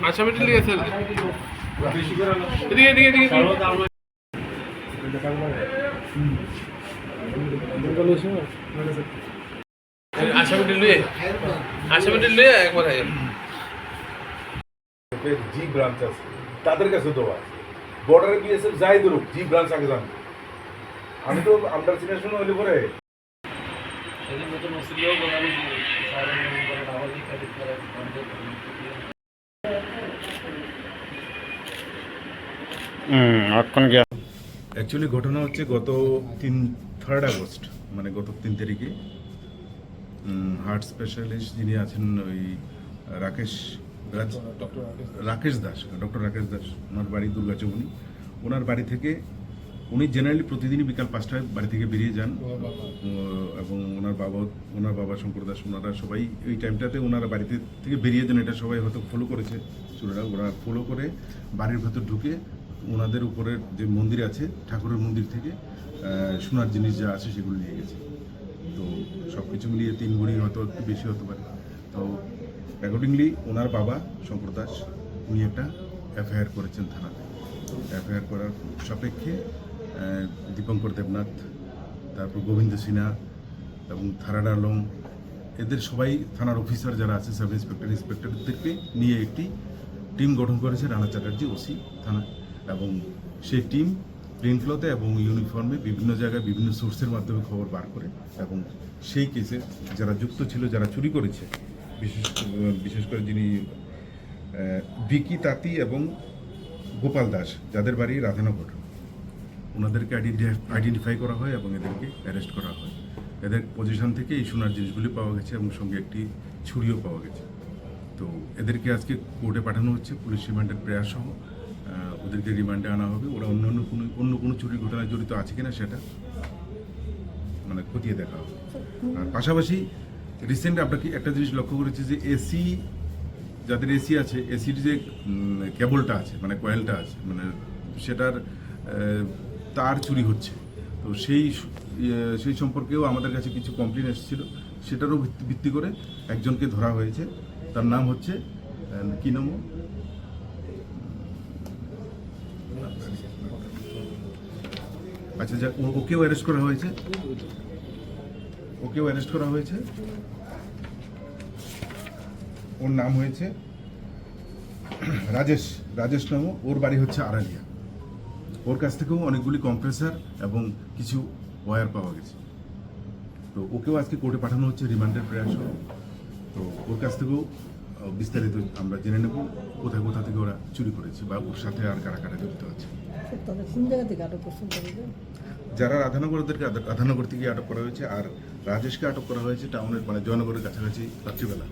আসামিটা লিখেছে এদিকে এদিকে এদিকে আসামিটা লুয়ে একবার জি ব্রাঞ্চ আছে তাদের কাছে দেওয়া বর্ডারে বিএসএফ যাই ধরুক জি ব্রাঞ্চ আগে জানবো আমি তো আমরা চিনাশোনা হইলে পরে অ্যাকচুয়ালি ঘটনা হচ্ছে গত 3 আগস্ট মানে গত 3 তারিখে হার্ট স্পেশালিস্ট যিনি আছেন ওই রাকেশ দাস ডক্টর রাকেশ দাস ওনার বাড়ি দুর্গাচৌমনি ওনার বাড়ি থেকে উনি জেনারেলি প্রতিদিনই বিকাল 5টায় বাড়ি থেকে বেরিয়ে যান এবং ওনার বাবা শঙ্কর দাস ওনারা সবাই এই টাইমটাতে ওনারা বাড়িতে থেকে বেরিয়ে যান এটা সবাই হয়তো ফলো করেছে চোরেরা ওরা ফলো করে বাড়ির ভেতর ঢুকে ওনাদের উপরের যে মন্দির আছে ঠাকুরের মন্দির থেকে সোনার জিনিস যা আছে সেগুলো নিয়ে গেছে তো সব কিছু মিলিয়ে 3 ভরি হয়তো একটু বেশি হতে পারে তো অ্যাকর্ডিংলি ওনার বাবা শঙ্কর দাস উনি একটা এফআইআর করেছেন থানাতে এফআইআর করার সাপেক্ষে দীপঙ্কর দেবনাথ তারপর গোবিন্দ সিনহা এবং থারাড আলম এদের সবাই থানার অফিসার যারা আছে সাব ইন্সপেক্টরদেরকে নিয়ে একটি টিম গঠন করেছে রানা চ্যাটার্জি ওসি থানা এবং সেই টিম প্লেন ক্লথে এবং ইউনিফর্মে বিভিন্ন জায়গায় বিভিন্ন সোর্সের মাধ্যমে খবর বার করে এবং সেই কেসে যারা যুক্ত ছিল যারা চুরি করেছে বিশেষ করে যিনি ভিকি তাঁতি এবং গোপাল দাস যাদের বাড়ি রাধানগর ওনাদেরকে আইডেন্টিফাই করা হয় এবং এদেরকে অ্যারেস্ট করা হয় এদের পজিশন থেকে এই সোনার জিনিসগুলি পাওয়া গেছে এবং সঙ্গে একটি ছুরিও পাওয়া গেছে তো এদেরকে আজকে কোর্টে পাঠানো হচ্ছে পুলিশ রিমান্ডের প্রেয়ার সহ ওদেরকে রিমান্ডে আনা হবে ওরা অন্য কোনো চুরির ঘটনায় জড়িত আছে কিনা সেটা মানে খতিয়ে দেখা হবে আর পাশাপাশি রিসেন্ট আমরা কি একটা জিনিস লক্ষ্য করেছি যে এসি যাদের এসি আছে এসির যে কেবলটা আছে মানে কয়েলটা আছে মানে সেটার তার চুরি হচ্ছে তো সেই সম্পর্কেও আমাদের কাছে কিছু কমপ্লেন এসেছিল সেটারও ভিত্তি করে একজনকে ধরা হয়েছে তার নাম হচ্ছে কি নাম আচ্ছা ওকেও অ্যারেস্ট করা হয়েছে ওর নাম হয়েছে রাজেশ নাম ওর বাড়ি হচ্ছে আড়ালিয়া ওর কাছ থেকেও অনেকগুলি কম্প্রেসার এবং কিছু ওয়্যার পাওয়া গেছে তো ওকেও আজকে কোর্টে পাঠানো হচ্ছে রিমান্ডের প্রয়াস তো ওর কাছ থেকেও বিস্তারিত আমরা জেনে নেব কোথা থেকে ওরা চুরি করেছে বা ওর সাথে আর কারা জড়িত আছে যারা রাধানগর থেকে আটক করা হয়েছে আর রাজেশকে আটক করা হয়েছে টাউনের মানে জয়নগরের কাছাকাছি রাত্রিবেলা